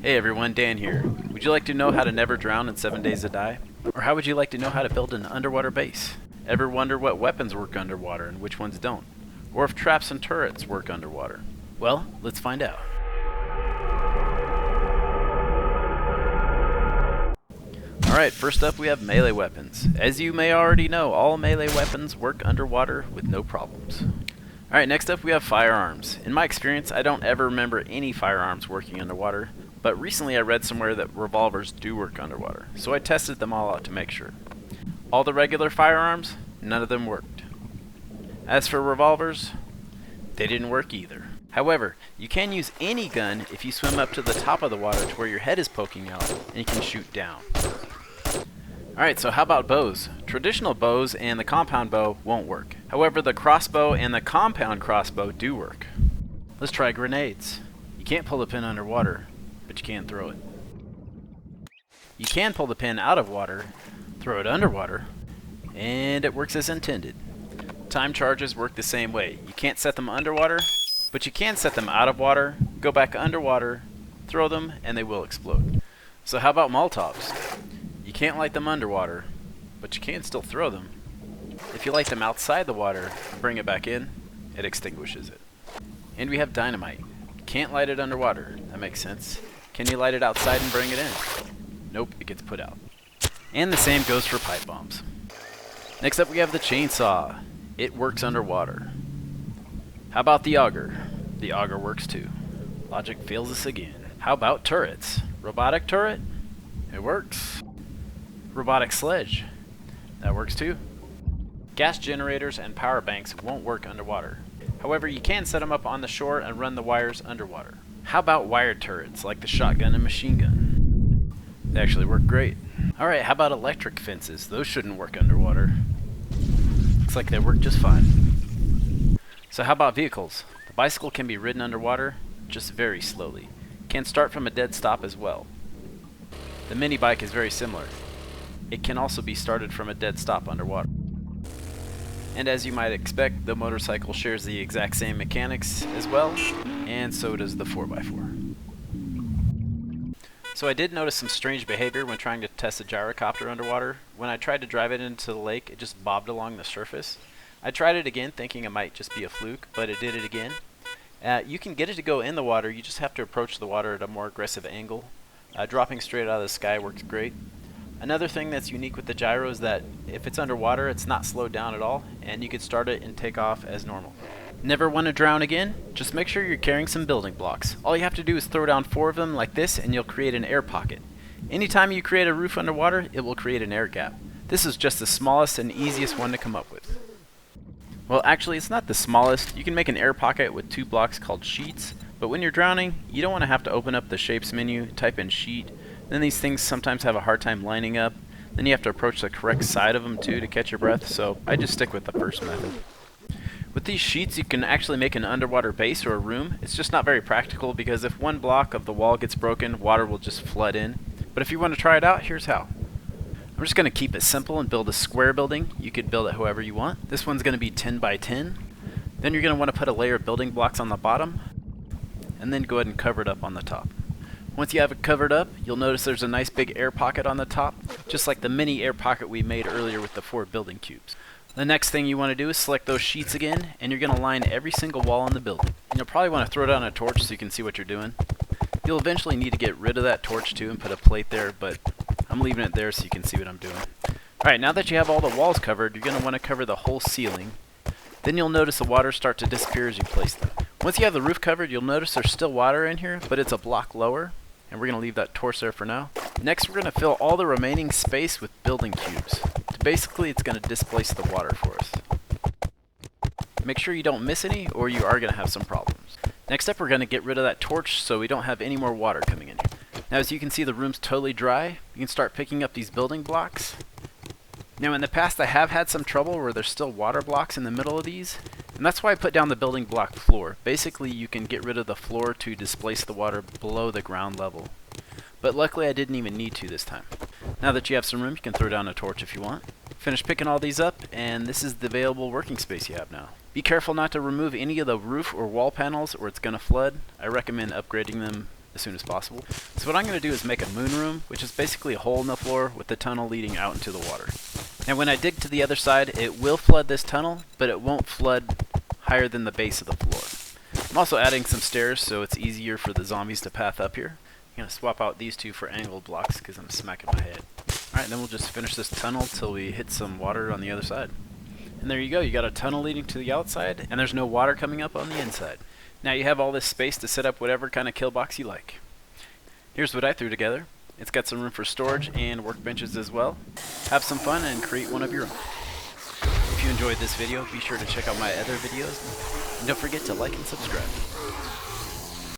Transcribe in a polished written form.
Hey everyone, Dan here. Would you like to know how to never drown in 7 days to die? Or how would you like to know how to build an underwater base? Ever wonder what weapons work underwater and which ones don't? Or if traps and turrets work underwater? Well, let's find out. Alright, first up we have melee weapons. As you may already know, all melee weapons work underwater with no problems. Alright, next up we have firearms. In my experience, I don't ever remember any firearms working underwater, but recently I read somewhere that revolvers do work underwater, so I tested them all out to make sure. All the regular firearms, none of them worked. As for revolvers, they didn't work either. However, you can use any gun if you swim up to the top of the water to where your head is poking out and you can shoot down. Alright, so how about bows? Traditional bows and the compound bow won't work. However, the crossbow and the compound crossbow do work. Let's try grenades. You can't pull the pin underwater, but you can throw it. You can pull the pin out of water, throw it underwater, and it works as intended. Time charges work the same way. You can't set them underwater, but you can set them out of water, go back underwater, throw them, and they will explode. So how about Molotovs? You can't light them underwater, but you can still throw them. If you light them outside the water and bring it back in, it extinguishes it. And we have dynamite. Can't light it underwater. That makes sense. Can you light it outside and bring it in? Nope, it gets put out. And the same goes for pipe bombs. Next up we have the chainsaw. It works underwater. How about the auger? The auger works too. Logic fails us again. How about turrets? Robotic turret? It works. Robotic sledge? That works too. Gas generators and power banks won't work underwater. However, you can set them up on the shore and run the wires underwater. How about wired turrets like the shotgun and machine gun? They actually work great. Alright, how about electric fences? Those shouldn't work underwater. Looks like they work just fine. So how about vehicles? The bicycle can be ridden underwater, just very slowly. Can start from a dead stop as well. The mini bike is very similar. It can also be started from a dead stop underwater. And as you might expect, the motorcycle shares the exact same mechanics as well, and so does the 4x4. So I did notice some strange behavior when trying to test a gyrocopter underwater. When I tried to drive it into the lake, it just bobbed along the surface. I tried it again thinking it might just be a fluke, but it did it again. You can get it to go in the water, you just have to approach the water at a more aggressive angle. Dropping straight out of the sky works great. Another thing that's unique with the gyro is that if it's underwater, it's not slowed down at all, and you can start it and take off as normal. Never want to drown again? Just make sure you're carrying some building blocks. All you have to do is throw down 4 of them like this, and you'll create an air pocket. Anytime you create a roof underwater, it will create an air gap. This is just the smallest and easiest one to come up with. Well, actually, it's not the smallest. You can make an air pocket with 2 blocks called sheets, but when you're drowning, you don't want to have to open up the shapes menu, type in sheet. Then these things sometimes have a hard time lining up. Then you have to approach the correct side of them too to catch your breath, so I just stick with the first method. With these sheets you can actually make an underwater base or a room. It's just not very practical because if one block of the wall gets broken, water will just flood in. But if you want to try it out, here's how. I'm just going to keep it simple and build a square building. You could build it however you want. This one's going to be 10 by 10. Then you're going to want to put a layer of building blocks on the bottom, and then go ahead and cover it up on the top. Once you have it covered up, you'll notice there's a nice big air pocket on the top, just like the mini air pocket we made earlier with the 4 building cubes. The next thing you want to do is select those sheets again, and you're going to line every single wall in the building. And you'll probably want to throw down a torch so you can see what you're doing. You'll eventually need to get rid of that torch too and put a plate there, but I'm leaving it there so you can see what I'm doing. Alright, now that you have all the walls covered, you're going to want to cover the whole ceiling. Then you'll notice the water start to disappear as you place them. Once you have the roof covered, you'll notice there's still water in here, but it's a block lower. And we're going to leave that torch there for now. Next, we're going to fill all the remaining space with building cubes. Basically, it's going to displace the water for us. Make sure you don't miss any, or you are going to have some problems. Next up, we're going to get rid of that torch so we don't have any more water coming in here. Now, as you can see, the room's totally dry. You can start picking up these building blocks. Now, in the past, I have had some trouble where there's still water blocks in the middle of these. And that's why I put down the building block floor. Basically, you can get rid of the floor to displace the water below the ground level. But luckily, I didn't even need to this time. Now that you have some room, you can throw down a torch if you want. Finish picking all these up, and this is the available working space you have now. Be careful not to remove any of the roof or wall panels or it's going to flood. I recommend upgrading them as soon as possible. So what I'm going to do is make a moon room, which is basically a hole in the floor with the tunnel leading out into the water. And when I dig to the other side, it will flood this tunnel, but it won't flood higher than the base of the floor. I'm also adding some stairs so it's easier for the zombies to path up here. I'm going to swap out these two for angled blocks because I'm smacking my head. Alright, then we'll just finish this tunnel till we hit some water on the other side. And there you go, you got a tunnel leading to the outside, and there's no water coming up on the inside. Now you have all this space to set up whatever kind of kill box you like. Here's what I threw together. It's got some room for storage and workbenches as well. Have some fun and create one of your own. If you enjoyed this video, be sure to check out my other videos, and don't forget to like and subscribe.